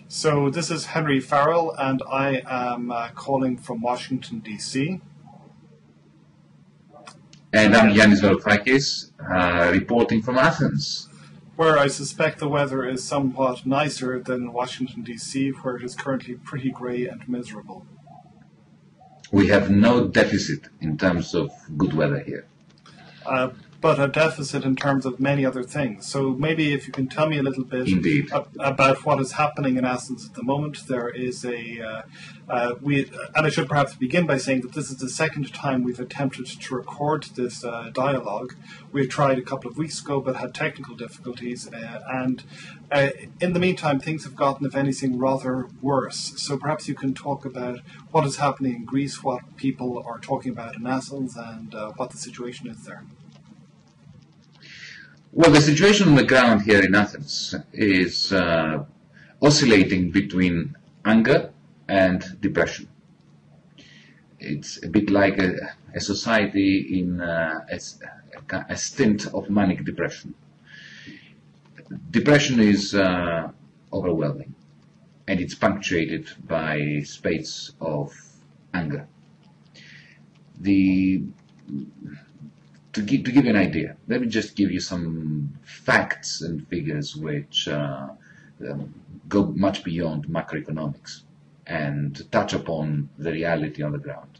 So this is Henry Farrell, and I am calling from Washington, D.C. And I'm Yanis Varoufakis, reporting from Athens, where I suspect the weather is somewhat nicer than Washington, D.C., where it is currently pretty grey and miserable. We have no deficit in terms of good weather here. But a deficit in terms of many other things. So maybe if you can tell me a little bit about what is happening in Athens at the moment. There is and I should perhaps begin by saying that this is the second time we've attempted to record this dialogue. We tried a couple of weeks ago but had technical difficulties, and in the meantime things have gotten, if anything, rather worse. So perhaps you can talk about what is happening in Greece, what people are talking about in Athens, and what the situation is there. Well, the situation on the ground here in Athens is oscillating between anger and depression. It's a bit like a society in a stint of manic depression. Depression is overwhelming, and it's punctuated by spats of anger. To give you an idea, let me just give you some facts and figures which go much beyond macroeconomics and touch upon the reality on the ground.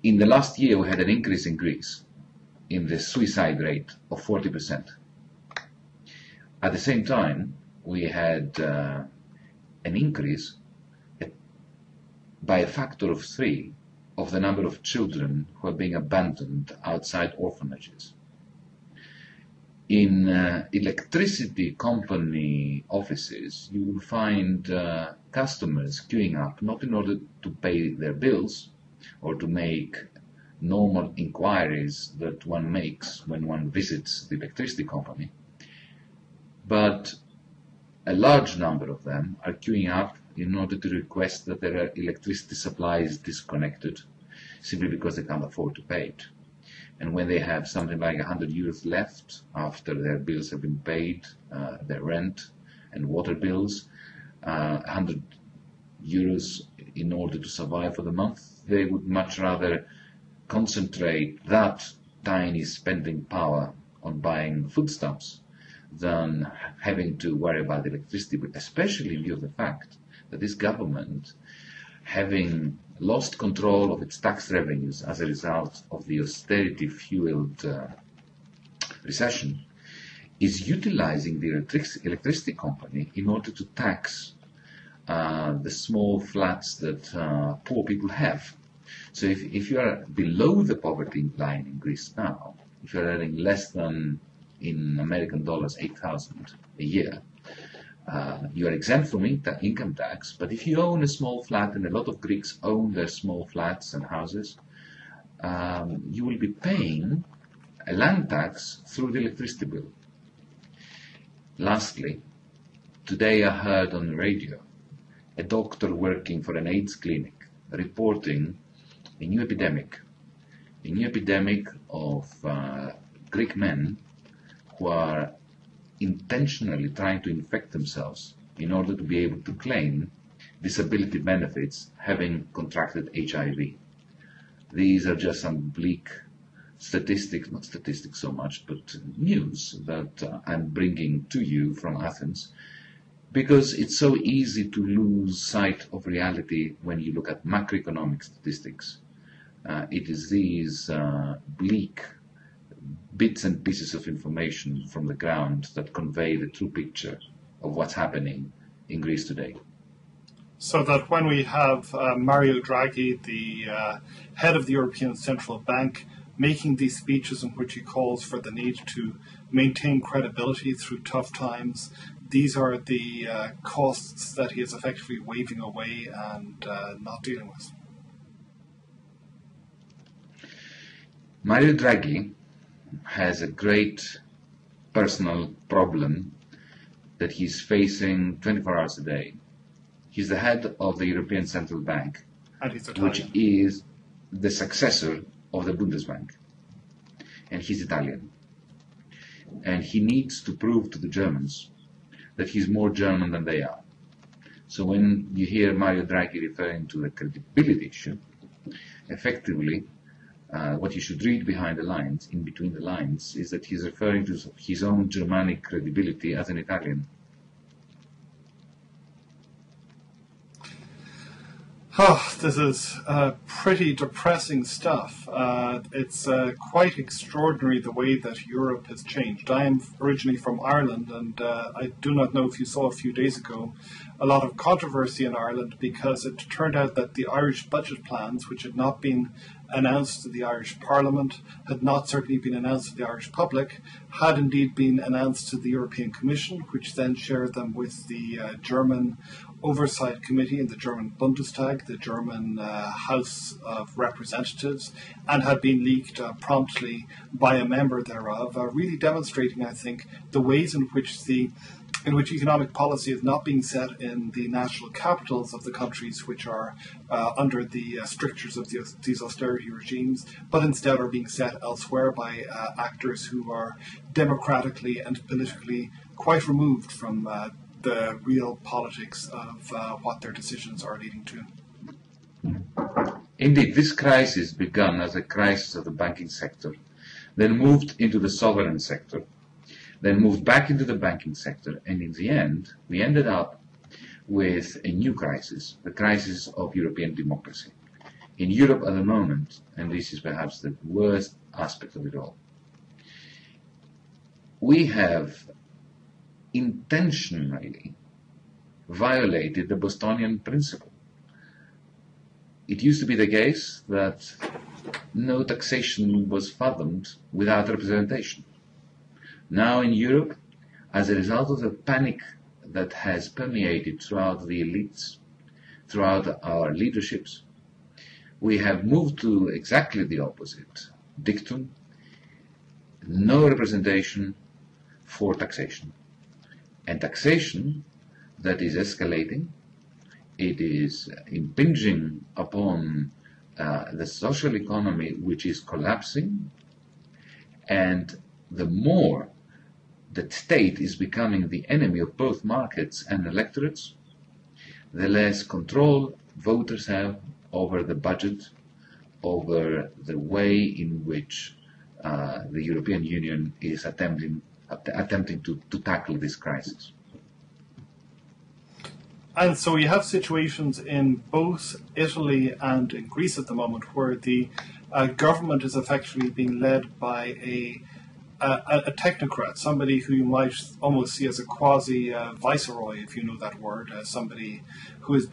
In the last year, we had an increase in Greece in the suicide rate of 40%. At the same time, we had an increase by a factor of 3 of the number of children who are being abandoned outside orphanages. In electricity company offices, you will find customers queuing up, not in order to pay their bills or to make normal inquiries that one makes when one visits the electricity company, but a large number of them are queuing up in order to request that their electricity supply is disconnected, simply because they can't afford to pay it. And when they have something like 100 euros left after their bills have been paid, their rent and water bills, 100 euros in order to survive for the month, they would much rather concentrate that tiny spending power on buying foodstuffs than having to worry about electricity, but especially in view of the fact that this government, having lost control of its tax revenues as a result of the austerity-fueled recession, is utilizing the electricity company in order to tax the small flats that poor people have. So if you are below the poverty line in Greece now, if you are earning less than, in American dollars, 8,000 a year, you are exempt from income tax. But if you own a small flat, and a lot of Greeks own their small flats and houses, you will be paying a land tax through the electricity bill. Lastly, today I heard on the radio a doctor working for an AIDS clinic reporting a new epidemic of Greek men who are intentionally trying to infect themselves in order to be able to claim disability benefits having contracted HIV. These are just some bleak statistics, not statistics so much, but news that I'm bringing to you from Athens, because it's so easy to lose sight of reality when you look at macroeconomic statistics. It is these bleak bits and pieces of information from the ground that convey the true picture of what's happening in Greece today. So that when we have Mario Draghi, the head of the European Central Bank, making these speeches in which he calls for the need to maintain credibility through tough times, these are the costs that he is effectively waving away and not dealing with. Mario Draghi has a great personal problem that he's facing 24 hours a day. He's the head of the European Central Bank, which is the successor of the Bundesbank. And he's Italian. And he needs to prove to the Germans that he's more German than they are. So when you hear Mario Draghi referring to a credibility issue, effectively, what you should read behind the lines, in between the lines, is that he's referring to his own Germanic credibility as an Italian. Oh, this is pretty depressing stuff. It's quite extraordinary the way that Europe has changed. I am originally from Ireland, and I do not know if you saw a few days ago a lot of controversy in Ireland because it turned out that the Irish budget plans, which had not been announced to the Irish Parliament, had not certainly been announced to the Irish public, had indeed been announced to the European Commission, which then shared them with the German Oversight Committee in the German Bundestag, the German House of Representatives, and had been leaked promptly by a member thereof, really demonstrating, I think, the ways in which economic policy is not being set in the national capitals of the countries which are under the strictures of these austerity regimes, but instead are being set elsewhere by actors who are democratically and politically quite removed from the real politics of what their decisions are leading to. Indeed, this crisis began as a crisis of the banking sector, then moved into the sovereign sector, then moved back into the banking sector, and in the end, we ended up with a new crisis, the crisis of European democracy. In Europe at the moment, and this is perhaps the worst aspect of it all, we have intentionally violated the Bostonian principle. It used to be the case that no taxation was fathomed without representation. Now in Europe, as a result of the panic that has permeated throughout the elites, throughout our leaderships, we have moved to exactly the opposite dictum: no representation for taxation. And taxation that is escalating, it is impinging upon the social economy, which is collapsing, and the more that state is becoming the enemy of both markets and electorates, the less control voters have over the budget, over the way in which the European Union is attempting to tackle this crisis. And so you have situations in both Italy and in Greece at the moment where the government is effectively being led by a technocrat, somebody who you might almost see as a quasi-viceroy, if you know that word, somebody who is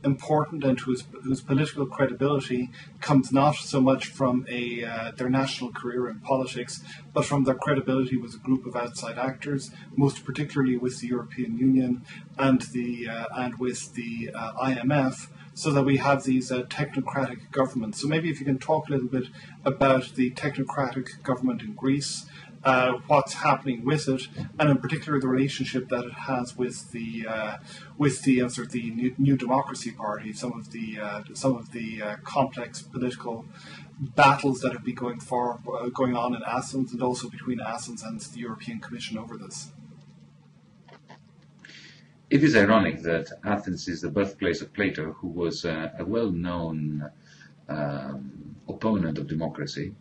important and whose political credibility comes not so much from their national career in politics, but from their credibility with a group of outside actors, most particularly with the European Union and with the IMF. So that we have these technocratic governments. So maybe if you can talk a little bit about the technocratic government in Greece, what's happening with it, and in particular the relationship that it has with the New Democracy Party, some of the complex political battles that have been going on in Athens, and also between Athens and the European Commission over this. It is ironic that Athens is the birthplace of Plato, who was a well-known opponent of democracy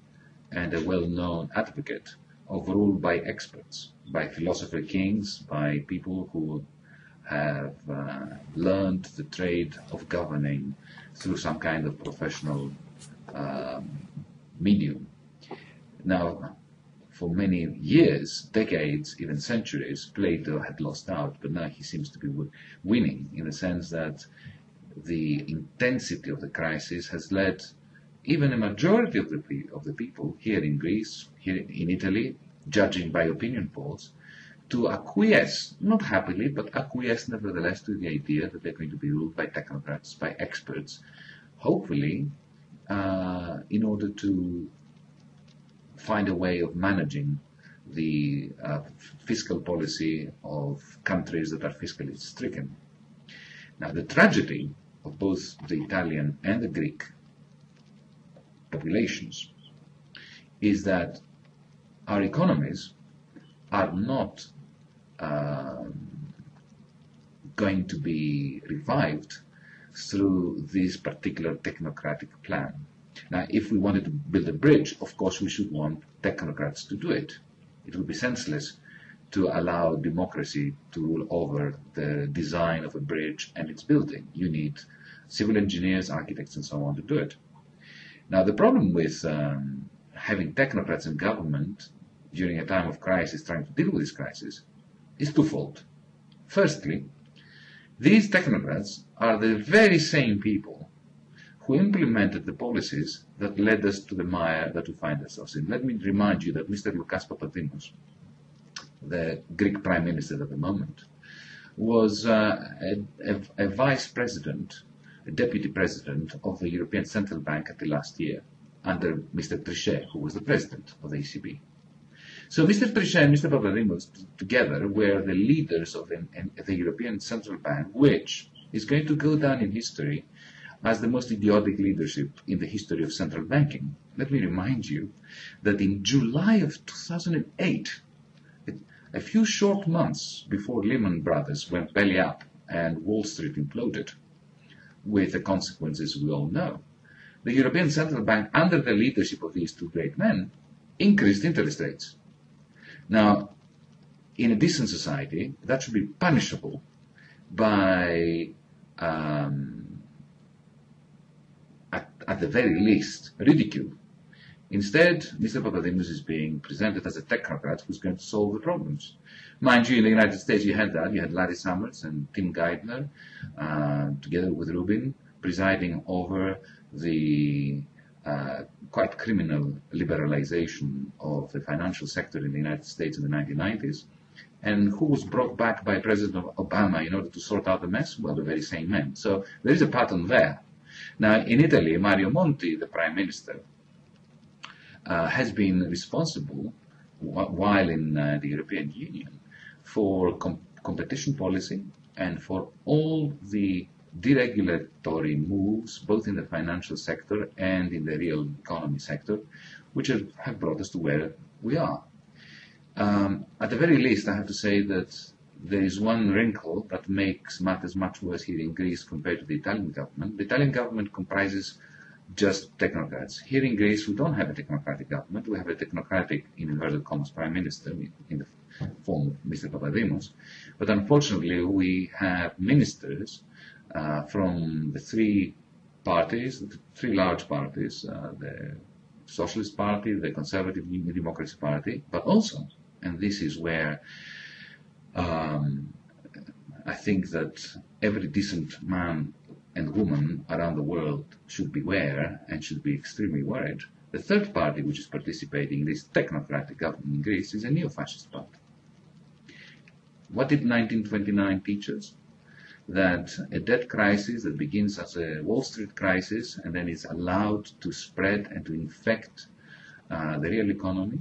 and a well-known advocate of rule by experts, by philosopher kings, by people who have learned the trade of governing through some kind of professional medium. Now, for many years, decades, even centuries, Plato had lost out, but now he seems to be winning, in the sense that the intensity of the crisis has led even a majority of the people here in Greece, here in Italy, judging by opinion polls, to acquiesce, not happily, but acquiesce nevertheless to the idea that they're going to be ruled by technocrats, by experts, hopefully in order to find a way of managing the fiscal policy of countries that are fiscally stricken. Now, the tragedy of both the Italian and the Greek populations is that our economies are not going to be revived through this particular technocratic plan. Now, if we wanted to build a bridge, of course we should want technocrats to do it. It would be senseless to allow democracy to rule over the design of a bridge and its building. You need civil engineers, architects, and so on to do it. Now, the problem with having technocrats in government during a time of crisis, trying to deal with this crisis, is twofold. Firstly, these technocrats are the very same people who implemented the policies that led us to the mire that we find ourselves in. Let me remind you that Mr. Lukas Papadimos, the Greek Prime Minister at the moment, was a vice president, a deputy president of the European Central Bank until last year, under Mr. Trichet, who was the president of the ECB. So Mr. Trichet and Mr. Papadimos together were the leaders of the European Central Bank, which is going to go down in history as the most idiotic leadership in the history of central banking. Let me remind you that in July of 2008, a few short months before Lehman Brothers went belly up and Wall Street imploded, with the consequences we all know, the European Central Bank, under the leadership of these two great men, increased interest rates. Now, in a decent society, that should be punishable by, at the very least, ridicule. Instead, Mr. Papadimos is being presented as a technocrat who's going to solve the problems. Mind you, in the United States you had that. You had Larry Summers and Tim Geithner, together with Rubin, presiding over the quite criminal liberalization of the financial sector in the United States in the 1990s, and who was brought back by President Obama in order to sort out the mess? Well, the very same men. So there is a pattern there. Now, in Italy, Mario Monti, the Prime Minister, has been responsible, while in the European Union, for competition policy and for all the deregulatory moves, both in the financial sector and in the real economy sector, which have brought us to where we are. At the very least, I have to say that there is one wrinkle that makes matters much worse here in Greece compared to the Italian government. The Italian government comprises just technocrats. Here in Greece, we don't have a technocratic government. We have a technocratic, in inverted commas, prime minister in the form of Mr. Papadimos. But unfortunately, we have ministers from the three parties, the three large parties, the Socialist Party, the Conservative Democracy Party, but also, and this is where I think that every decent man and woman around the world should beware and should be extremely worried. The third party which is participating in this technocratic government in Greece is a neo-fascist party. What did 1929 teach us? That a debt crisis that begins as a Wall Street crisis and then is allowed to spread and to infect the real economy,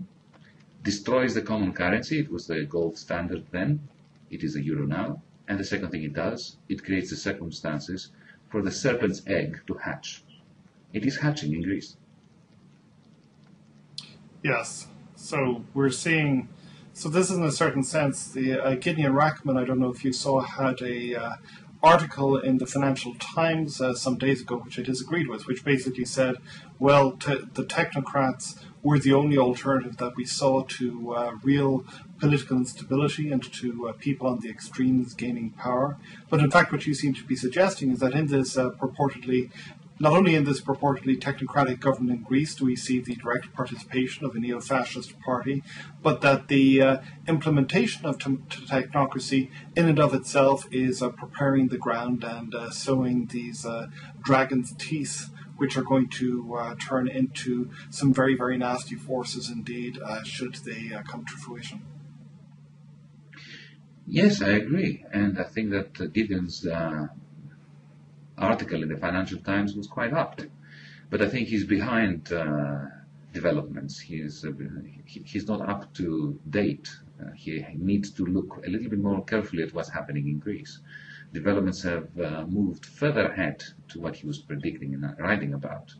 destroys the common currency. It was the gold standard then. It is the euro now. And the second thing it does, it creates the circumstances for the serpent's egg to hatch. It is hatching in Greece. Yes. So we're seeing, so this is in a certain sense, the Gideon Rachman, I don't know if you saw, had a article in the Financial Times some days ago, which I disagreed with, which basically said, well, the technocrats were the only alternative that we saw to real political instability and to people on the extremes gaining power. But in fact, what you seem to be suggesting is that in this not only in this purportedly technocratic government in Greece do we see the direct participation of a neo-fascist party, but that the implementation of technocracy in and of itself is preparing the ground and sowing these dragon's teeth, which are going to turn into some very, very nasty forces indeed, should they come to fruition. Yes, I agree. And I think that Gideon's article in the Financial Times was quite apt. But I think he's behind developments. He's not up to date. He needs to look a little bit more carefully at what's happening in Greece. Developments have moved further ahead to what he was predicting and writing about.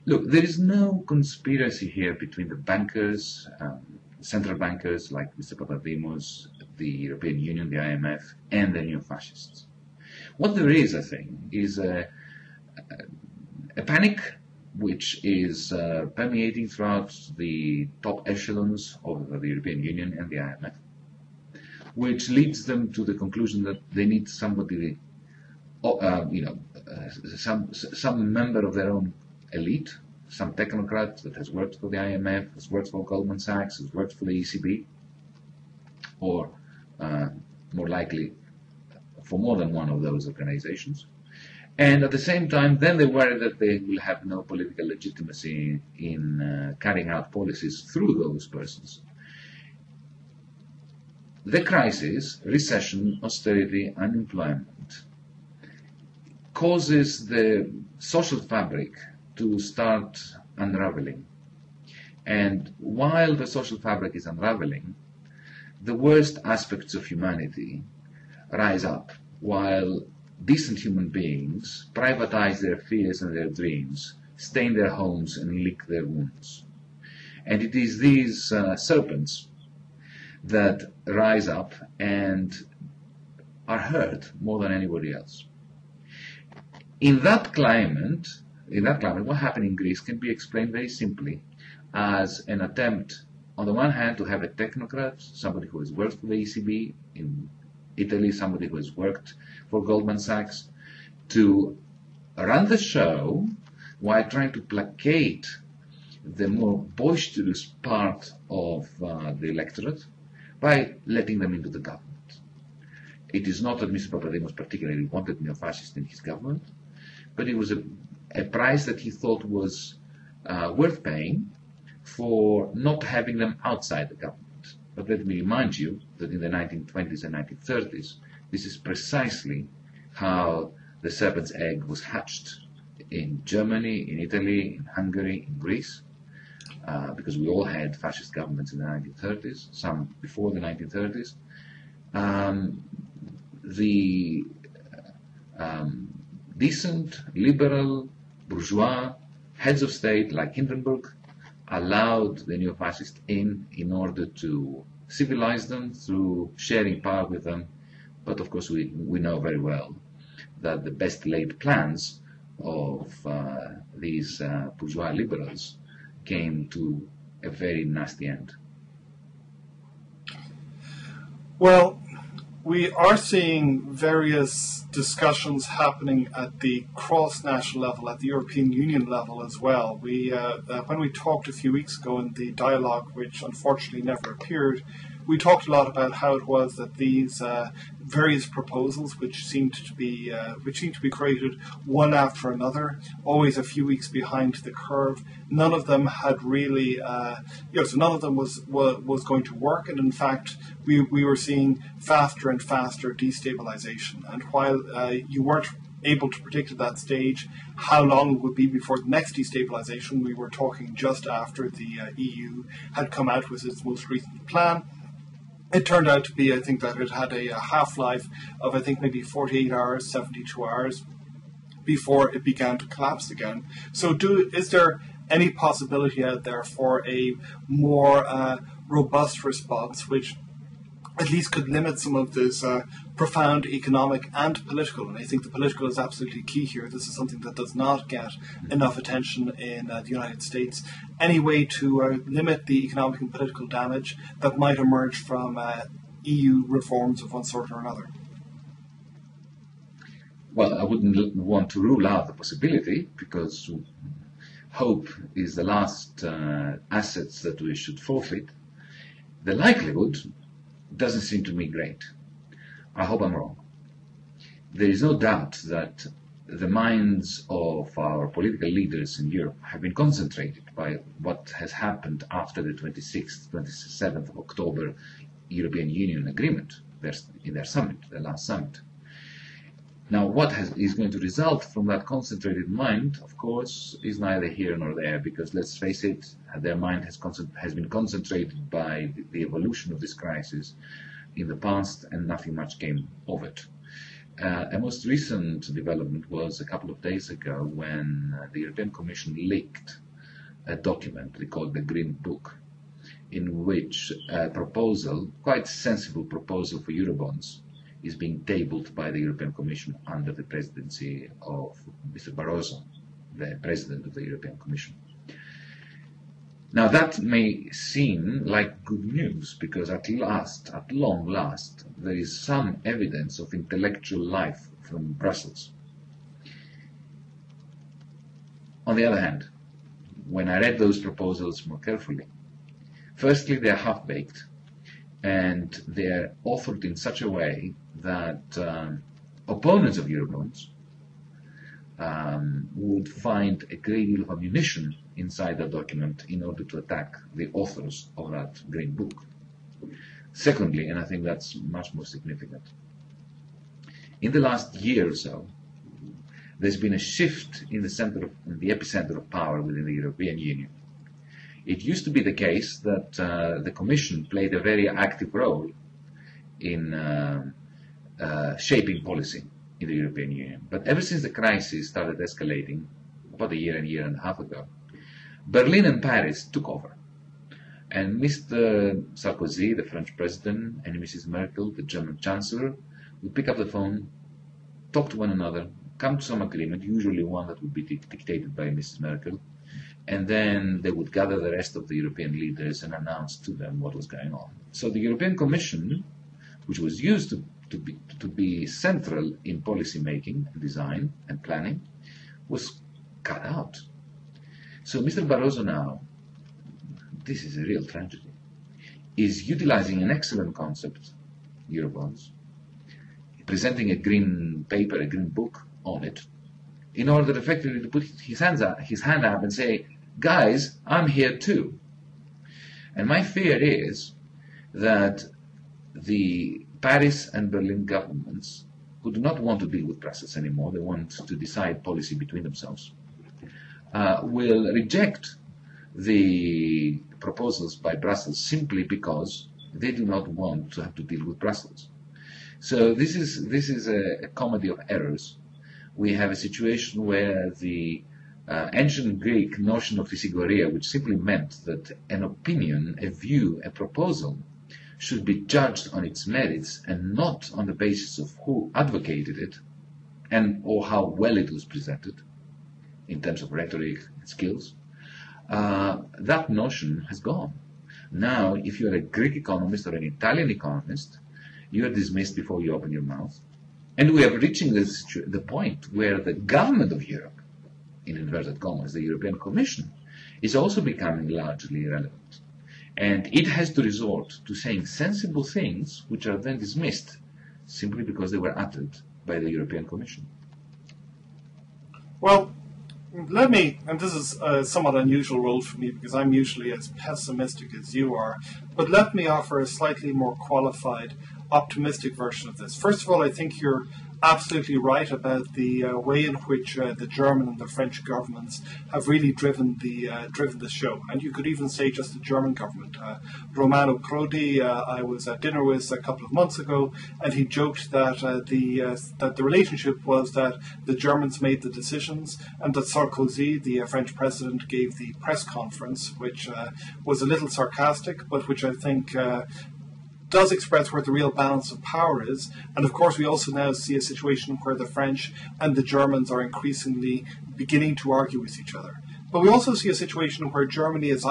Look, there is no conspiracy here between the bankers, central bankers like Mr. Papadimos, the European Union, the IMF, and the neo-fascists. What there is, I think, is a panic which is permeating throughout the top echelons of the European Union and the IMF, which leads them to the conclusion that they need somebody, some member of their own elite, some technocrat that has worked for the IMF, has worked for Goldman Sachs, has worked for the ECB, or more likely for more than one of those organizations. And at the same time, then they worry that they will have no political legitimacy in carrying out policies through those persons. The crisis, recession, austerity, unemployment, causes the social fabric to start unraveling. And while the social fabric is unraveling, the worst aspects of humanity rise up, while decent human beings privatize their fears and their dreams, stain their homes and lick their wounds. And it is these serpents that rise up and are hurt more than anybody else. In that climate, what happened in Greece can be explained very simply as an attempt, on the one hand, to have a technocrat, somebody who has worked for the ECB, in Italy, somebody who has worked for Goldman Sachs, to run the show while trying to placate the more boisterous part of the electorate by letting them into the government. It is not that Mr. Papademos particularly wanted neo-fascists in his government, but it was a price that he thought was worth paying for not having them outside the government. But let me remind you that in the 1920s and 1930s, this is precisely how the serpent's egg was hatched in Germany, in Italy, in Hungary, in Greece, because we all had fascist governments in the 1930s, some before the 1930s. The decent, liberal, bourgeois heads of state like Hindenburg allowed the neo-fascists in order to civilize them through sharing power with them. But of course we know very well that the best laid plans of these bourgeois liberals came to a very nasty end. Well, we are seeing various discussions happening at the cross-national level, at the European Union level as well. When we talked a few weeks ago in the dialogue, which unfortunately never appeared, we talked a lot about how it was that these various proposals, which seemed to be created one after another, always a few weeks behind the curve, none of them had really, so none of them was going to work, and in fact, we were seeing faster and faster destabilization. And while you weren't able to predict at that stage how long it would be before the next destabilization, we were talking just after the EU had come out with its most recent plan. It turned out to be, I think, that it had a half-life of, I think, maybe 48 hours, 72 hours before it began to collapse again. So is there any possibility out there for a more robust response, which at least could limit some of this profound economic and political, and I think the political is absolutely key here. This is something that does not get enough attention in the United States. Any way to limit the economic and political damage that might emerge from EU reforms of one sort or another? Well, I wouldn't want to rule out the possibility, because hope is the last assets that we should forfeit. The likelihood doesn't seem to me great. I hope I'm wrong. There is no doubt that the minds of our political leaders in Europe have been concentrated by what has happened after the 26th, 27th of October European Union agreement in their summit, their last summit. Now, what is going to result from that concentrated mind, of course, is neither here nor there, because let's face it, their mind has been concentrated by the evolution of this crisis in the past, and nothing much came of it. A most recent development was a couple of days ago when the European Commission leaked a document they called the Green Book, in which a proposal, quite sensible proposal for Eurobonds, is being tabled by the European Commission under the presidency of Mr. Barroso, the President of the European Commission. Now that may seem like good news, because at long last, there is some evidence of intellectual life from Brussels. On the other hand, when I read those proposals more carefully, firstly, they are half-baked, and they are authored in such a way that opponents of Eurobonds would find a great deal of ammunition inside the document in order to attack the authors of that Green Book. Secondly, and I think that's much more significant, in the last year or so, there's been a shift in the epicenter of power within the European Union. It used to be the case that the Commission played a very active role in shaping policy in the European Union. But ever since the crisis started escalating, about a year and a half ago, Berlin and Paris took over. And Mr. Sarkozy, the French president, and Mrs. Merkel, the German chancellor, would pick up the phone, talk to one another, come to some agreement, usually one that would be dictated by Mrs. Merkel, and then they would gather the rest of the European leaders and announce to them what was going on. So the European Commission, which was used to be central in policy making, design and planning, was cut out. So Mr. Barroso now, this is a real tragedy, is utilizing an excellent concept, Eurobonds, presenting a green paper, a green book on it, in order effectively to put his hand up and say, guys, I'm here too. And my fear is that the Paris and Berlin governments, who do not want to deal with Brussels anymore, they want to decide policy between themselves, will reject the proposals by Brussels simply because they do not want to have to deal with Brussels. So this is a comedy of errors. We have a situation where the ancient Greek notion of physigoria, which simply meant that an opinion, a view, a proposal should be judged on its merits and not on the basis of who advocated it and or how well it was presented in terms of rhetoric and skills, that notion has gone. Now, if you're a Greek economist or an Italian economist, you are dismissed before you open your mouth. And we are reaching the point where the government of Europe, in inverted commas, the European Commission, is also becoming largely irrelevant. And it has to resort to saying sensible things which are then dismissed simply because they were uttered by the European Commission. Well, let me, and this is a somewhat unusual role for me because I'm usually as pessimistic as you are, but let me offer a slightly more qualified, optimistic version of this. First of all, I think you're absolutely right about the way in which the German and the French governments have really driven the show, and you could even say just the German government. Romano Prodi, I was at dinner with a couple of months ago, and he joked that the relationship was that the Germans made the decisions, and that Sarkozy, the French president, gave the press conference, which was a little sarcastic, but which I think does express where the real balance of power is. And of course we also now see a situation where the French and the Germans are increasingly beginning to argue with each other. But we also see a situation where Germany is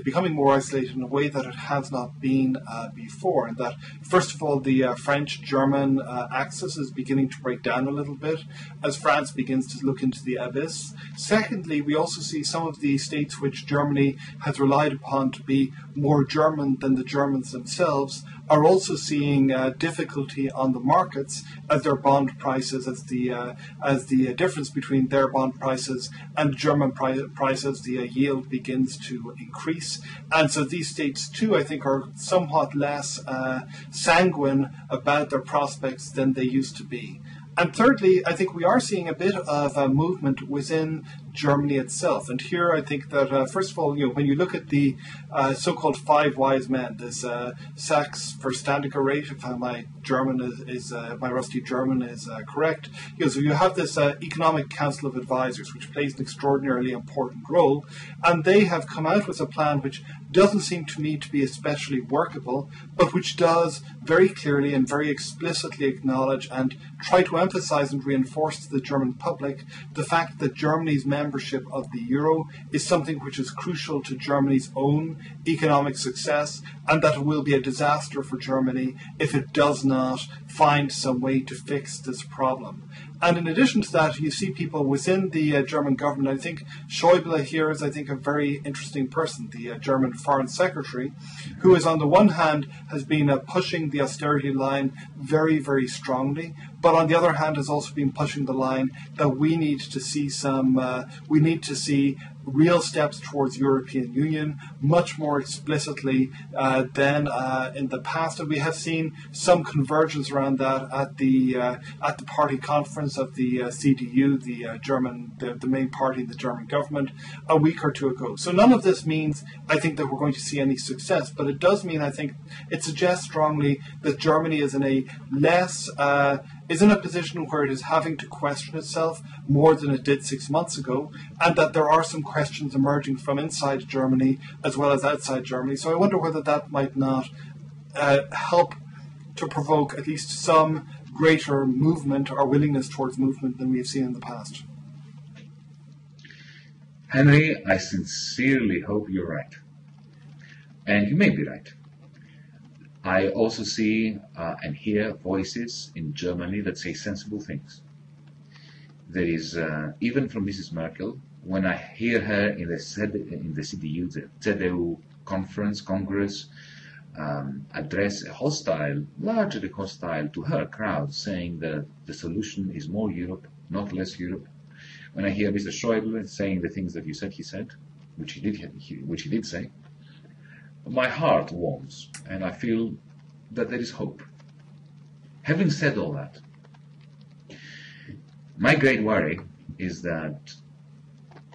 becoming more isolated in a way that it has not been before. And that, first of all, the French-German axis is beginning to break down a little bit as France begins to look into the abyss. Secondly, we also see some of the states which Germany has relied upon to be more German than the Germans themselves are also seeing difficulty on the markets as their bond prices, as the difference between their bond prices and German prices, the yield begins to increase. And so these states too, I think, are somewhat less sanguine about their prospects than they used to be. And thirdly, I think we are seeing a bit of a movement within Germany itself. And here I think that, first of all, when you look at the so-called five wise men, this Sachs Verständigerrat, if my German my rusty German is correct, so you have this Economic Council of Advisors, which plays an extraordinarily important role, and they have come out with a plan which doesn't seem to me to be especially workable, but which does very clearly and very explicitly acknowledge and try to emphasize and reinforce to the German public the fact that Germany's membership of the euro is something which is crucial to Germany's own economic success, and that it will be a disaster for Germany if it does not find some way to fix this problem. And in addition to that, you see people within the German government. I think Schäuble here is, a very interesting person, the German Foreign Secretary, who is on the one hand has been pushing the austerity line very, very strongly, but on the other hand has also been pushing the line that we need to see real steps towards European Union much more explicitly than in the past, and we have seen some convergence around that at the party conference of the CDU, the main party in the German government, a week or two ago. So none of this means, I think, that we're going to see any success, but it does mean, I think, it suggests strongly that Germany is in a position where it is having to question itself more than it did 6 months ago, and that there are some questions emerging from inside Germany as well as outside Germany. So I wonder whether that might not help to provoke at least some greater movement or willingness towards movement than we've seen in the past. Henry, I sincerely hope you're right. And you may be right. I also see and hear voices in Germany that say sensible things. There is, even from Mrs. Merkel, when I hear her in the CDU, the CDU Congress, address a largely hostile to her crowd, saying that the solution is more Europe, not less Europe. When I hear Mr. Schäuble saying the things that he said, which he did say, my heart warms, and I feel that there is hope. Having said all that, my great worry is that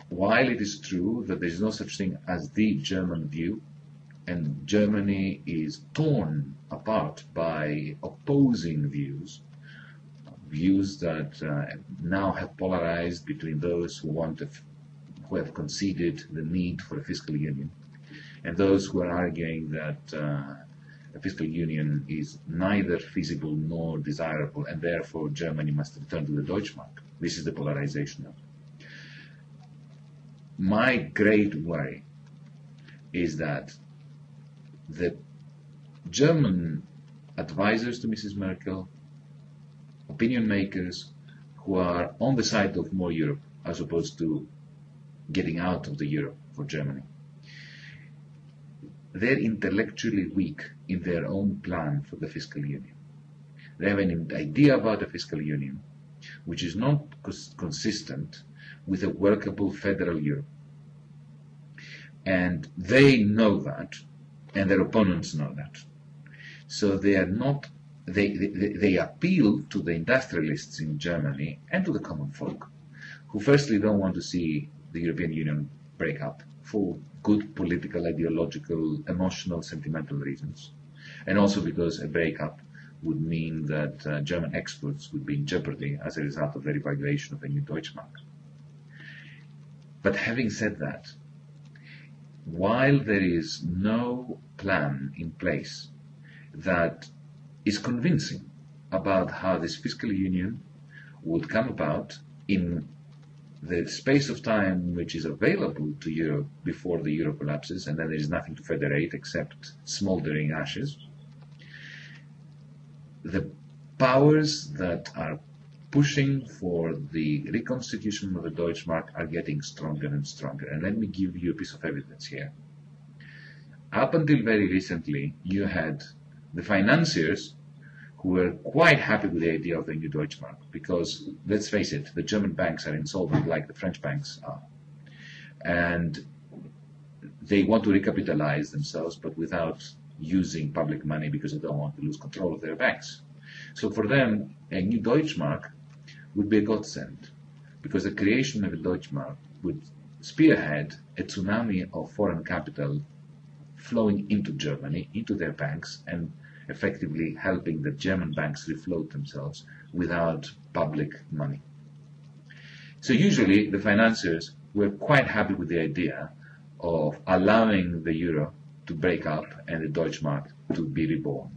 while it is true that there is no such thing as the German view, and Germany is torn apart by opposing views that now have polarized between those who have conceded the need for a fiscal union, and those who are arguing that a fiscal union is neither feasible nor desirable, and therefore Germany must return to the Deutschmark. This is the polarization now. My great worry is that the German advisors to Mrs. Merkel, opinion makers who are on the side of more Europe as opposed to getting out of the euro for Germany, they're intellectually weak in their own plan for the fiscal union. They have an idea about the fiscal union which is not consistent with a workable federal Europe. And they know that, and their opponents know that. So they are not, they appeal to the industrialists in Germany and to the common folk, who firstly don't want to see the European Union break up for good political, ideological, emotional, sentimental reasons, and also because a breakup would mean that German exports would be in jeopardy as a result of the revaluation of a new Deutschmark. But having said that, while there is no plan in place that is convincing about how this fiscal union would come about in the space of time which is available to Europe before the euro collapses, and then there is nothing to federate except smoldering ashes, the powers that are pushing for the reconstitution of the Deutschmark are getting stronger and stronger. And let me give you a piece of evidence here. Up until very recently, you had the financiers who were quite happy with the idea of the new Deutschmark, because, let's face it, the German banks are insolvent like the French banks are. And they want to recapitalize themselves, but without using public money, because they don't want to lose control of their banks. So for them, a new Deutschmark would be a godsend, because the creation of a Deutschmark would spearhead a tsunami of foreign capital flowing into Germany, into their banks, and effectively helping the German banks refloat themselves without public money. So usually the financiers were quite happy with the idea of allowing the euro to break up and the Deutschmark to be reborn.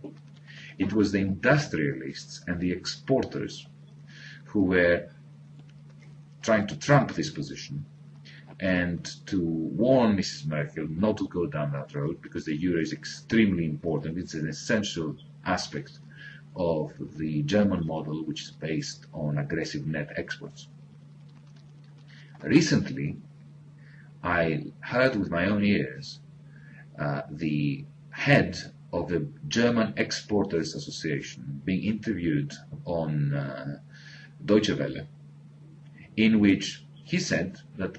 It was the industrialists and the exporters who were trying to trump this position and to warn Mrs. Merkel not to go down that road, because the euro is extremely important. It's an essential aspect of the German model, which is based on aggressive net exports. Recently, I heard with my own ears the head of the German Exporters Association being interviewed on Deutsche Welle, in which he said that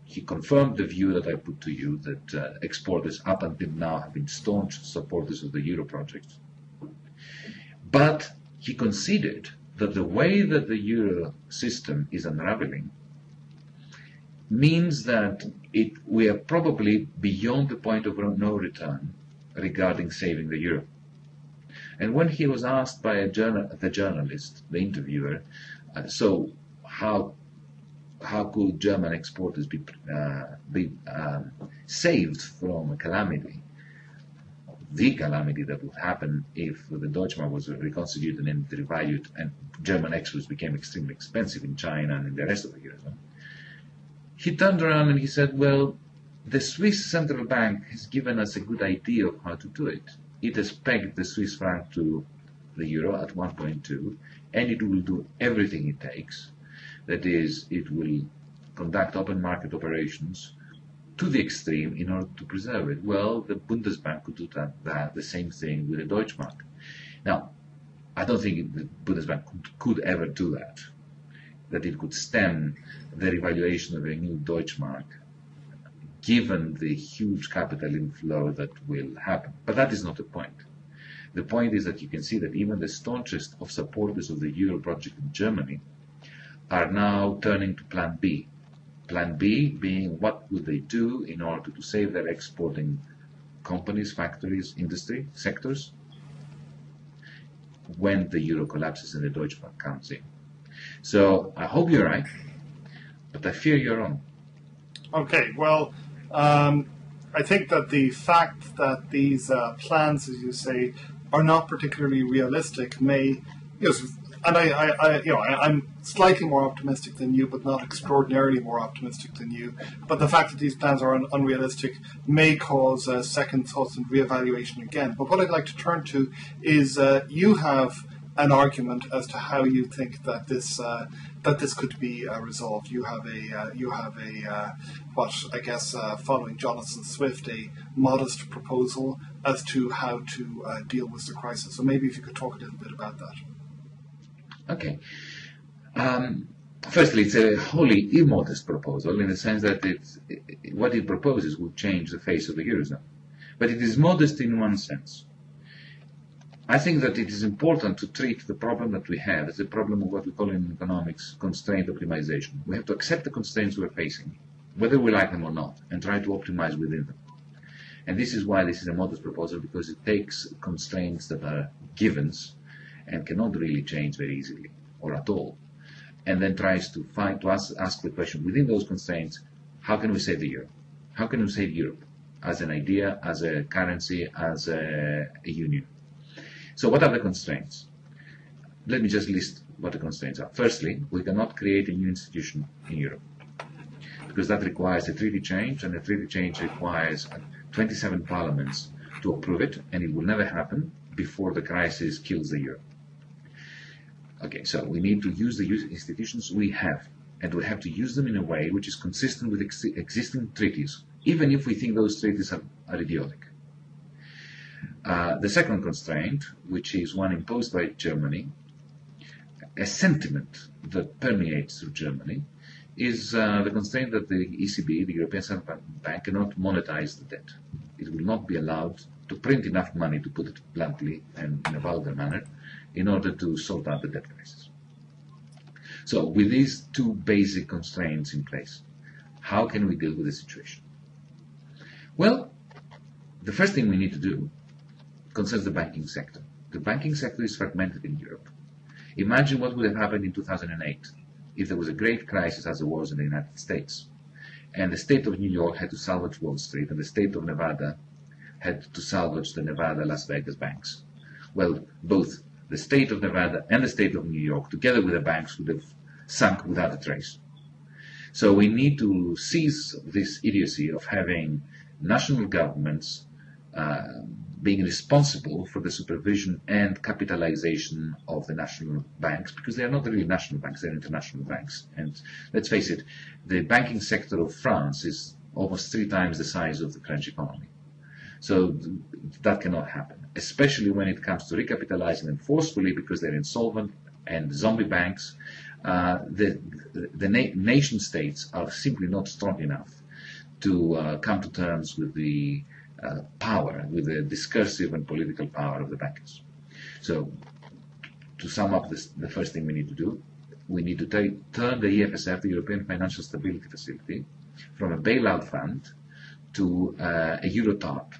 he confirmed the view that I put to you, that exporters up until now have been staunch supporters of the euro project. But he conceded that the way that the euro system is unraveling means that we are probably beyond the point of no return regarding saving the euro. And when he was asked by the journalist, the interviewer, so how could German exporters be saved from a calamity, the calamity that would happen if the Deutschmark was reconstituted and revalued and German exports became extremely expensive in China and in the rest of the Eurozone? He turned around and he said, well, the Swiss Central Bank has given us a good idea of how to do it. It has pegged the Swiss franc to the euro at 1.2, and it will do everything it takes. That is, it will conduct open market operations to the extreme in order to preserve it. Well, the Bundesbank could do the same thing with the Deutschmark. Now, I don't think the Bundesbank could ever do that it could stem the revaluation of a new Deutschmark, given the huge capital inflow that will happen. But that is not the point. The point is that you can see that even the staunchest of supporters of the euro project in Germany are now turning to Plan B. Plan B being, what would they do in order to save their exporting companies, factories, industry sectors when the euro collapses and the Deutschmark comes in. So I hope you're right, but I fear you're wrong. Okay, well, I think that the fact that these plans, as you say, are not particularly realistic may, and I'm slightly more optimistic than you, but not extraordinarily more optimistic than you. But the fact that these plans are unrealistic may cause second thoughts and reevaluation again. But what I'd like to turn to is you have an argument as to how you think that this could be resolved. You have a what I guess following Jonathan Swift, a modest proposal as to how to deal with the crisis. So maybe if you could talk a little bit about that. Okay. Firstly, it's a wholly immodest proposal in the sense that what it proposes would change the face of the Eurozone. But it is modest in one sense. I think that it is important to treat the problem that we have as a problem of what we call in economics constraint optimization. We have to accept the constraints we're facing, whether we like them or not, and try to optimize within them. And this is why this is a modest proposal, because it takes constraints that are givens and cannot really change very easily or at all, and then tries to ask the question within those constraints: how can we save the euro? How can we save Europe as an idea, as a currency, as a union? So what are the constraints? Let me just list what the constraints are. Firstly, we cannot create a new institution in Europe, because that requires a treaty change, and a treaty change requires 27 parliaments to approve it, and it will never happen before the crisis kills the euro. Okay, so we need to use the institutions we have, and we have to use them in a way which is consistent with existing treaties, even if we think those treaties are idiotic. The second constraint, which is one imposed by Germany, a sentiment that permeates through Germany, is the constraint that the ECB, the European Central Bank, cannot monetize the debt. It will not be allowed to print enough money, to put it bluntly and in a vulgar manner, in order to sort out the debt crisis. So with these two basic constraints in place, How can we deal with the situation? Well, the first thing we need to do concerns the banking sector. The banking sector is fragmented in Europe. Imagine what would have happened in 2008 if there was a great crisis as there was in the United States, and the state of New York had to salvage Wall Street, and the state of Nevada had to salvage the Nevada-Las Vegas banks. Well, both the state of Nevada and the state of New York, together with the banks, would have sunk without a trace. So we need to seize this idiocy of having national governments being responsible for the supervision and capitalization of the national banks, because they are not really national banks, they're international banks. And let's face it, the banking sector of France is almost 3 times the size of the French economy. So that cannot happen, especially when it comes to recapitalizing them forcefully because they're insolvent and zombie banks. The nation states are simply not strong enough to come to terms with the power, with the discursive and political power of the bankers. So, to sum up the first thing we need to do, we need to turn the EFSF, the European Financial Stability Facility, from a bailout fund to a Euro-TARP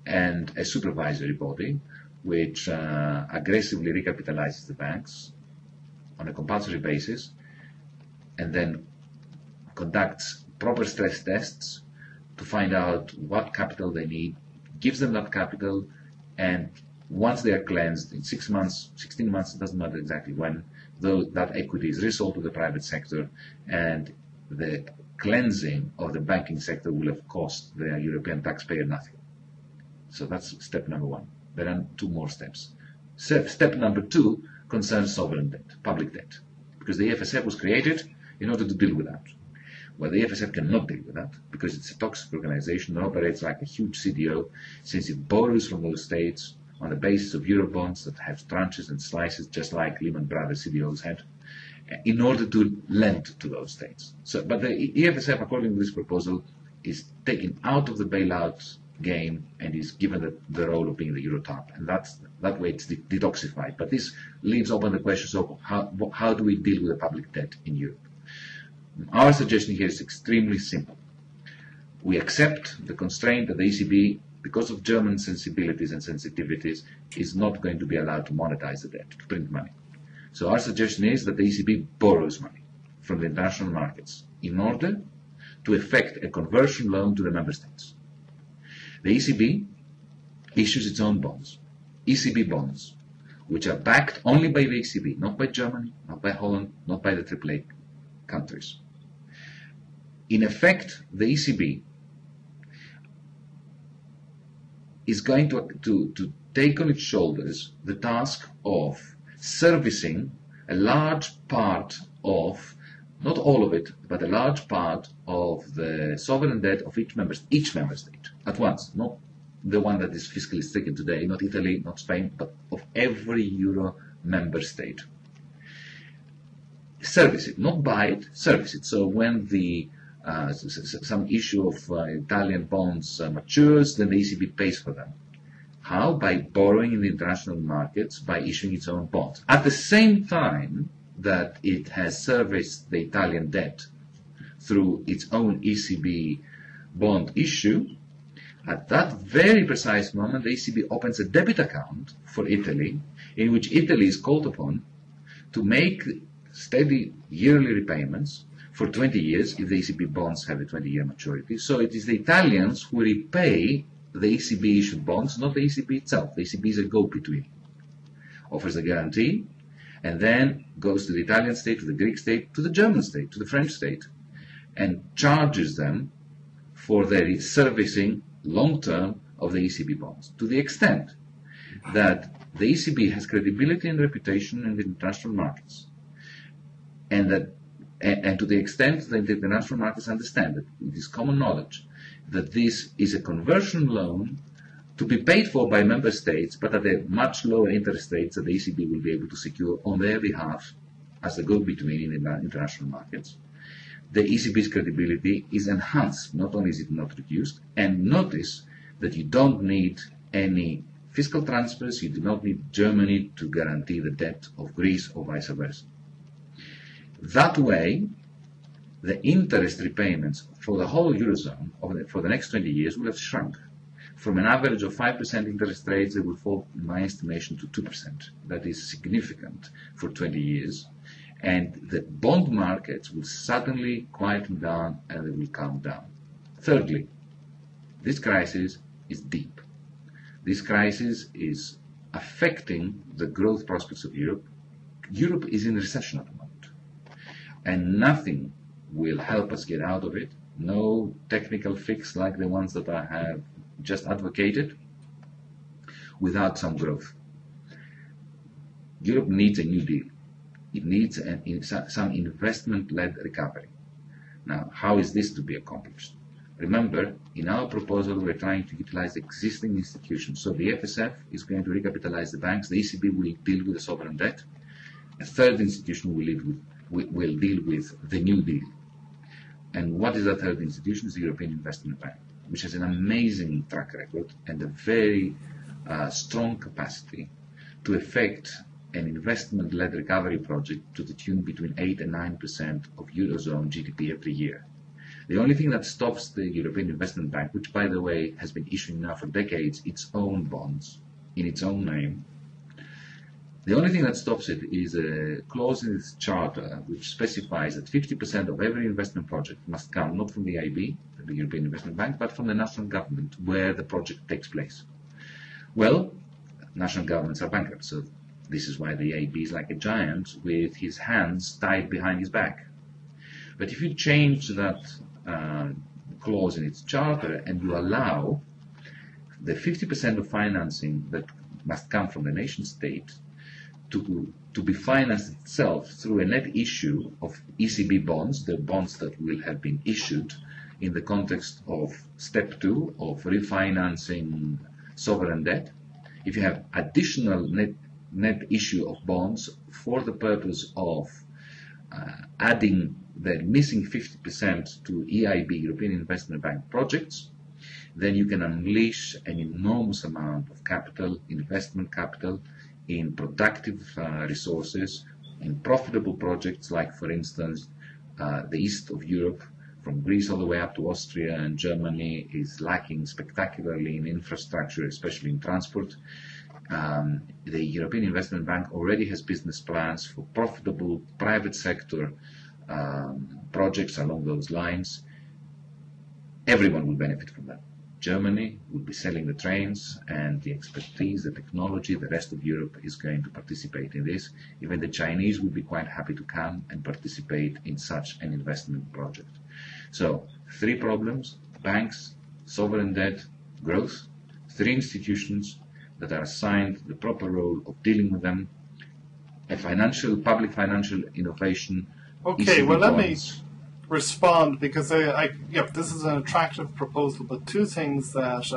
and a supervisory body which aggressively recapitalizes the banks on a compulsory basis and then conducts proper stress tests to find out what capital they need, gives them that capital, and once they are cleansed, in 6 months, 16 months, it doesn't matter exactly when, though that equity is resold to the private sector, and the cleansing of the banking sector will have cost the European taxpayer nothing. So that's step number 1. There are 2 more steps. Step number 2 concerns sovereign debt, public debt, because the EFSF was created in order to deal with that. Well, the EFSF cannot deal with that because it's a toxic organization that operates like a huge CDO, since it borrows from those states on the basis of Eurobonds that have tranches and slices, just like Lehman Brothers CDOs had, in order to lend to those states. So, but the EFSF, according to this proposal, is taken out of the bailout game and is given the role of being the Euro-TARP, and that way it's detoxified. But this leaves open the question of how do we deal with the public debt in Europe? Our suggestion here is extremely simple. We accept the constraint that the ECB, because of German sensibilities and sensitivities, is not going to be allowed to monetize the debt, to print money. So our suggestion is that the ECB borrows money from the international markets in order to effect a conversion loan to the member states. The ECB issues its own bonds, ECB bonds, which are backed only by the ECB, not by Germany, not by Holland, not by the AAA countries. In effect, the ECB is going to take on its shoulders the task of servicing a large part of, not all of it, but a large part of the sovereign debt of each member state at once, not the one that is fiscally stricken today, not Italy, not Spain, but of every Euro member state. Service it, not buy it, service it. So when the some issue of Italian bonds matures, then the ECB pays for them. How? By borrowing in the international markets, by issuing its own bonds. At the same time that it has serviced the Italian debt through its own ECB bond issue, at that very precise moment, the ECB opens a debit account for Italy, in which Italy is called upon to make steady yearly repayments for 20 years if the ECB bonds have a 20-year maturity. So it is the Italians who repay the ECB issued bonds, not the ECB itself. The ECB is a go-between. Offers a guarantee and then goes to the Italian state, to the Greek state, to the German state, to the French state, and charges them for their servicing long-term of the ECB bonds, to the extent that the ECB has credibility and reputation in the international markets, and to the extent that the international markets understand that it is common knowledge that this is a conversion loan to be paid for by member states, but at a much lower interest rates that the ECB will be able to secure on their behalf as the go-between in the international markets. The ECB's credibility is enhanced, not only is it not reduced, and notice that you don't need any fiscal transfers, you do not need Germany to guarantee the debt of Greece or vice versa. That way, the interest repayments for the whole Eurozone for the next 20 years will have shrunk. From an average of 5% interest rates, they will fall, in my estimation, to 2%. That is significant for 20 years. And the bond markets will suddenly quieten down and they will calm down. Thirdly, this crisis is deep. This crisis is affecting the growth prospects of Europe. Europe is in recession at the moment. And nothing will help us get out of it. No technical fix like the ones that I have just advocated without some growth. Europe needs a new deal. It needs some investment-led recovery. Now, how is this to be accomplished? Remember, in our proposal, we're trying to utilize existing institutions. So the FSF is going to recapitalize the banks. The ECB will deal with the sovereign debt. A third institution will deal with the New Deal. And what is that third institution? It's the European Investment Bank, which has an amazing track record and a very strong capacity to effect an investment-led recovery project to the tune between 8 and 9% of Eurozone GDP every year. The only thing that stops the European Investment Bank, which by the way has been issuing now for decades its own bonds in its own name, the only thing that stops it is a clause in its charter which specifies that 50% of every investment project must come not from the EIB, the European Investment Bank, but from the national government where the project takes place. Well, national governments are bankrupt, so this is why the EIB is like a giant with his hands tied behind his back. But if you change that clause in its charter and you allow the 50% of financing that must come from the nation state to be financed itself through a net issue of ECB bonds, the bonds that will have been issued in the context of step 2 of refinancing sovereign debt, if you have additional net issue of bonds for the purpose of adding the missing 50% to EIB, European Investment Bank projects, then you can unleash an enormous amount of capital, investment capital, in productive resources, in profitable projects like, for instance, the east of Europe, from Greece all the way up to Austria and Germany, is lacking spectacularly in infrastructure, especially in transport. The European Investment Bank already has business plans for profitable private sector projects along those lines. Everyone will benefit from that. Germany will be selling the trains and the expertise, the technology. The rest of Europe is going to participate in this. Even the Chinese will be quite happy to come and participate in such an investment project. So, 3 problems: banks, sovereign debt, growth. 3 institutions that are assigned the proper role of dealing with them. A public financial innovation. Okay, well, let me respond, because this is an attractive proposal, but 2 things that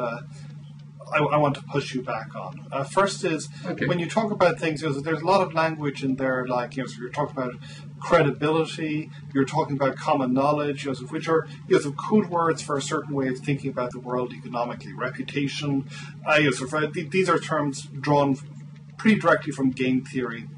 I want to push you back on. First is, when you talk about things, there's a lot of language in there, like, so you're talking about credibility, you're talking about common knowledge, which are code words for a certain way of thinking about the world economically. Reputation, these are terms drawn pretty directly from game theory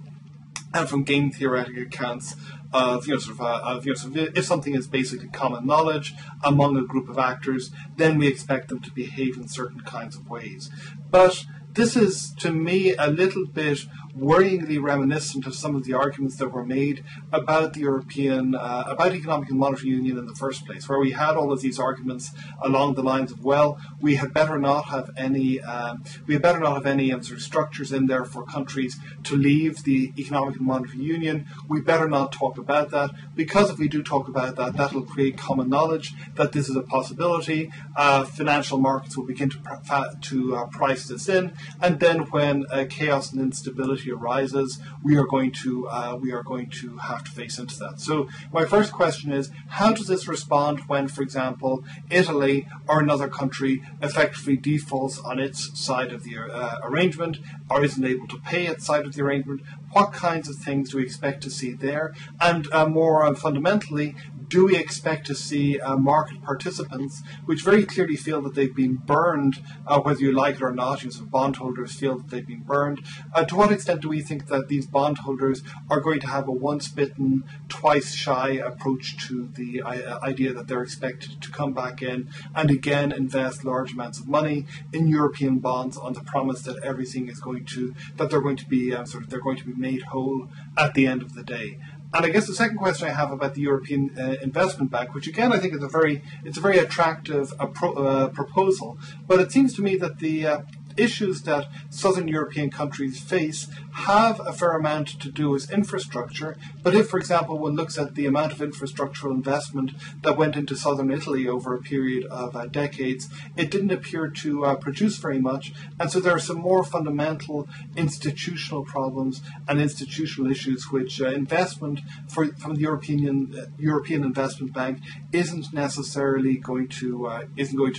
and from game theoretic accounts of, if something is basically common knowledge among a group of actors, then we expect them to behave in certain kinds of ways. But this is, to me, a little bit worryingly reminiscent of some of the arguments that were made about the European, about economic and monetary union in the first place, where we had all of these arguments along the lines of, well, we had better not have any, sort of structures in there for countries to leave the economic and monetary union. We better not talk about that, because if we do talk about that, that will create common knowledge that this is a possibility. Financial markets will begin to price this in, and then when chaos and instability arises, we are going to have to face into that. So my first question is, how does this respond when, for example, Italy or another country effectively defaults on its side of the arrangement, or isn't able to pay its side of the arrangement? What kinds of things do we expect to see there? And more fundamentally, do we expect to see market participants which very clearly feel that they've been burned, whether you like it or not? So bondholders feel that they've been burned. To what extent do we think that these bondholders are going to have a once bitten, twice shy approach to the idea that they're expected to come back in and again invest large amounts of money in European bonds on the promise that everything is going to, that they're going to be they're going to be made whole at the end of the day? And I guess the second question I have about the European Investment Bank, which again I think is a very attractive proposal, but it seems to me that the issues that southern European countries face have a fair amount to do with infrastructure. But if, for example, one looks at the amount of infrastructural investment that went into southern Italy over a period of decades, it didn't appear to produce very much. And so there are some more fundamental institutional problems and institutional issues which investment from the European Investment Bank isn't necessarily going to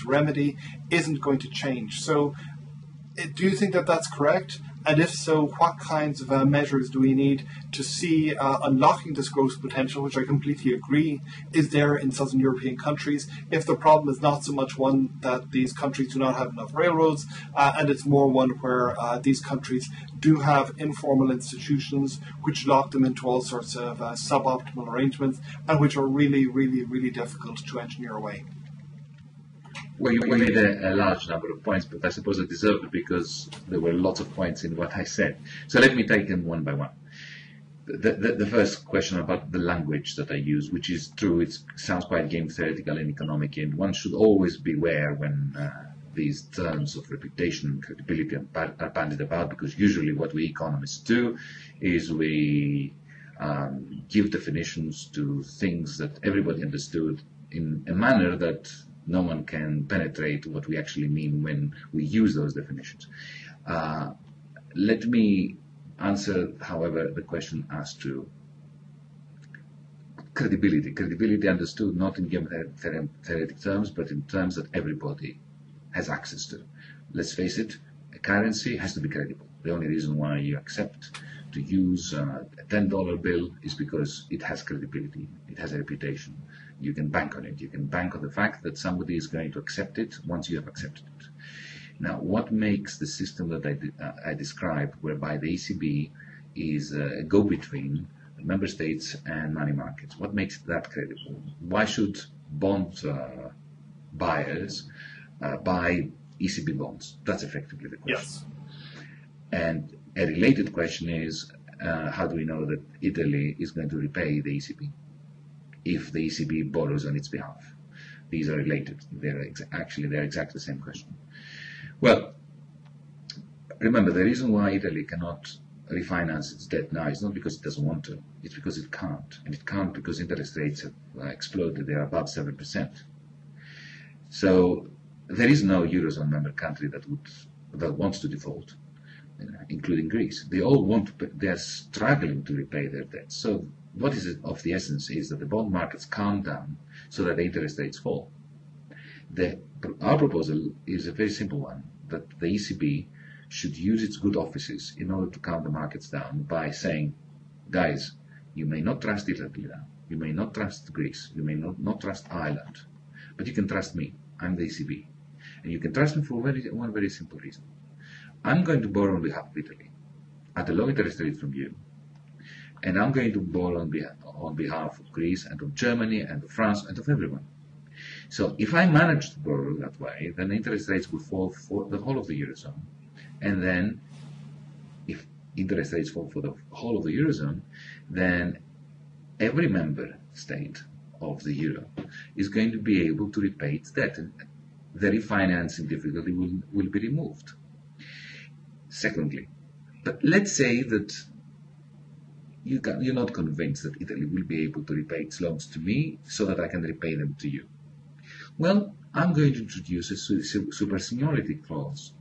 remedy, isn't going to change. So do you think that that's correct? And if so, what kinds of measures do we need to see unlocking this growth potential, which I completely agree is there in southern European countries, if the problem is not so much one that these countries do not have enough railroads, and it's more one where these countries do have informal institutions which lock them into all sorts of suboptimal arrangements and which are really, really, really difficult to engineer away? Well, you made a large number of points, but I suppose I deserved it because there were lots of points in what I said. So let me take them one by one. The first question about the language that I use, which is true, it sounds quite game theoretical and economic, and one should always beware when these terms of reputation and credibility are bandied about, because usually what we economists do is we give definitions to things that everybody understood in a manner that no one can penetrate what we actually mean when we use those definitions. Let me answer, however, the question as to credibility. Credibility understood not in game theoretic terms, but in terms that everybody has access to. Let's face it, a currency has to be credible. The only reason why you accept to use a $10 bill is because it has credibility, it has a reputation. You can bank on it. You can bank on the fact that somebody is going to accept it once you have accepted it. Now, what makes the system that I described, whereby the ECB is a go-between member states and money markets, what makes that credible? Why should bond buyers buy ECB bonds? That's effectively the question. Yes. And a related question is, how do we know that Italy is going to repay the ECB if the ECB borrows on its behalf? These are related. They're exactly the same question. Well, remember, the reason why Italy cannot refinance its debt now is not because it doesn't want to. It's because it can't. And it can't because interest rates have exploded. They're above 7%. So there is no Eurozone member country that wants to default, including Greece. They all want to. They are struggling to repay their debts. So what is of the essence is that the bond markets calm down so that the interest rates fall. Our proposal is a very simple one, that the ECB should use its good offices in order to calm the markets down by saying, guys, you may not trust Italy now, you may not trust Greece, you may not trust Ireland, but you can trust me. I'm the ECB. And you can trust me for one very simple reason. I'm going to borrow on behalf of Italy at a low interest rate from you, and I'm going to borrow on behalf of Greece and of Germany and of France and of everyone. So if I manage to borrow that way, then the interest rates will fall for the whole of the Eurozone. And then if interest rates fall for the whole of the Eurozone, then every member state of the Euro is going to be able to repay its debt, and the refinancing difficulty will be removed. Secondly, but let's say that you're not convinced that Italy will be able to repay its loans to me so that I can repay them to you. Well, I'm going to introduce a super seniority clause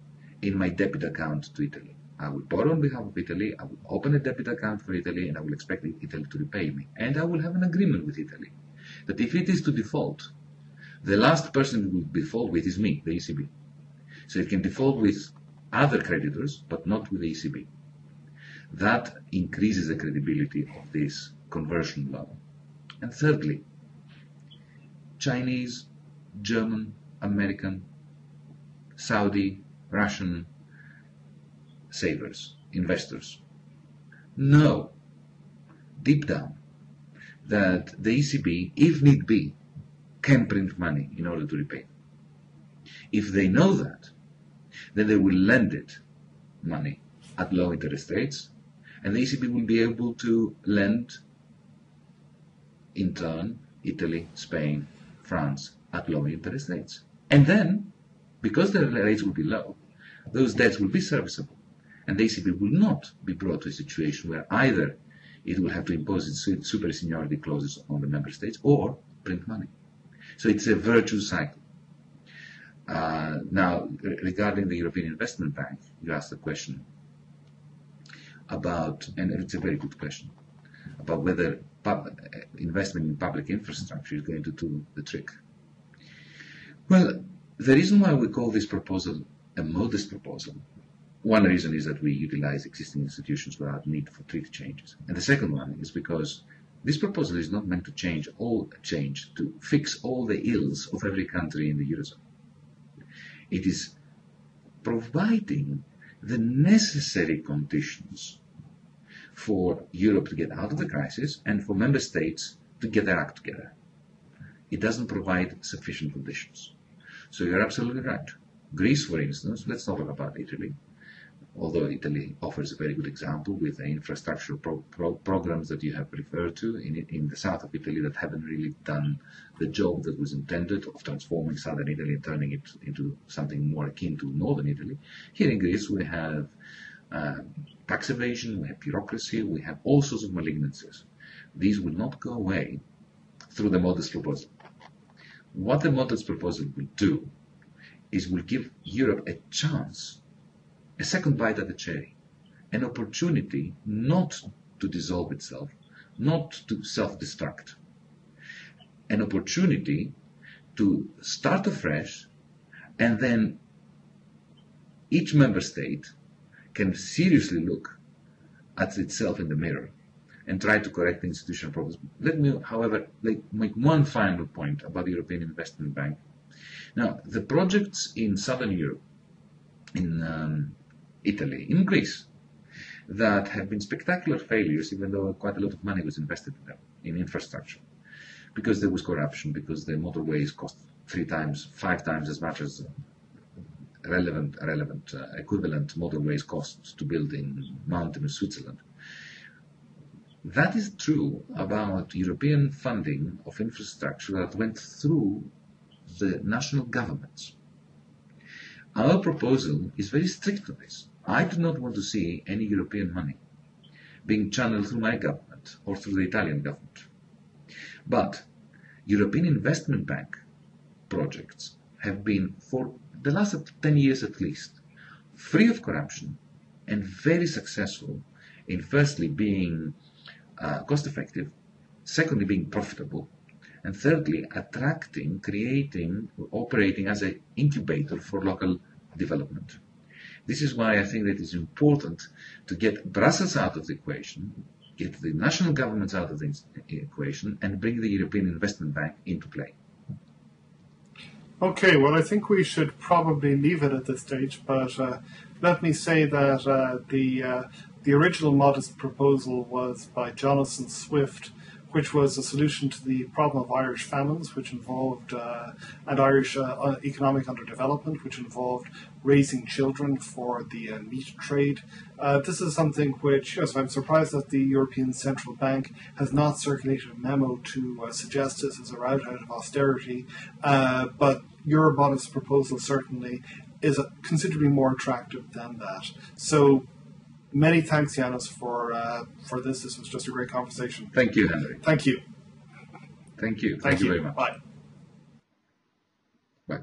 in my debit account to Italy. I will borrow on behalf of Italy, I will open a debit account for Italy, and I will expect Italy to repay me. And I will have an agreement with Italy that if it is to default, the last person it will default with is me, the ECB. So it can default with other creditors, but not with the ECB. That increases the credibility of this conversion loan. And thirdly, Chinese, German, American, Saudi, Russian savers, investors know deep down that the ECB, if need be, can print money in order to repay. If they know that, then they will lend it money at low interest rates, and the ECB will be able to lend, in turn, Italy, Spain, France at low interest rates. And then, because the rates will be low, those debts will be serviceable, and the ECB will not be brought to a situation where either it will have to impose its super seniority clauses on the member states or print money. So it's a virtuous cycle. Now, regarding the European Investment Bank, you asked a question about, and it's a very good question, about whether investment in public infrastructure is going to do the trick. Well, the reason why we call this proposal a modest proposal, one reason is that we utilize existing institutions without need for treaty changes. And the second one is because this proposal is not meant to to fix all the ills of every country in the Eurozone. It is providing the necessary conditions for Europe to get out of the crisis and for member states to get their act together. It doesn't provide sufficient conditions. So you're absolutely right. Greece, for instance, let's not talk about Italy, although Italy offers a very good example with the infrastructure programs that you have referred to in the south of Italy that haven't really done the job that was intended of transforming southern Italy and turning it into something more akin to northern Italy. Here in Greece we have tax evasion, we have bureaucracy, we have all sorts of malignancies. These will not go away through the modest proposal. What the modest proposal will do is will give Europe a chance, a second bite at the cherry, an opportunity not to dissolve itself, not to self-destruct, an opportunity to start afresh, and then each member state can seriously look at itself in the mirror and try to correct the institutional problems. Let me, however, make one final point about the European Investment Bank. Now, the projects in Southern Europe, in Italy, in Greece, that have been spectacular failures, even though quite a lot of money was invested in them, in infrastructure, because there was corruption, because the motorways cost 3 times, 5 times as much as relevant equivalent motorways cost to build in mountainous Switzerland. That is true about European funding of infrastructure that went through the national governments. Our proposal is very strict on this. I do not want to see any European money being channeled through my government or through the Italian government. But European Investment Bank projects have been, for the last 10 years at least, free of corruption and very successful in firstly being cost effective, secondly being profitable, and thirdly attracting, creating, operating as an incubator for local development. This is why I think that it is important to get Brussels out of the equation, get the national governments out of the equation, and bring the European Investment Bank into play. Okay, well, I think we should probably leave it at this stage, but let me say that the original modest proposal was by Jonathan Swift, which was a solution to the problem of Irish famines, which involved, and Irish economic underdevelopment, which involved raising children for the meat trade. This is something which, yes, I'm surprised that the European Central Bank has not circulated a memo to suggest this as a route out of austerity, but your modest proposal certainly is considerably more attractive than that. So many thanks, Yanis, for this. This was just a great conversation. Thank you, Henry. Thank you. Thank you. Thank you very much. Bye. Bye.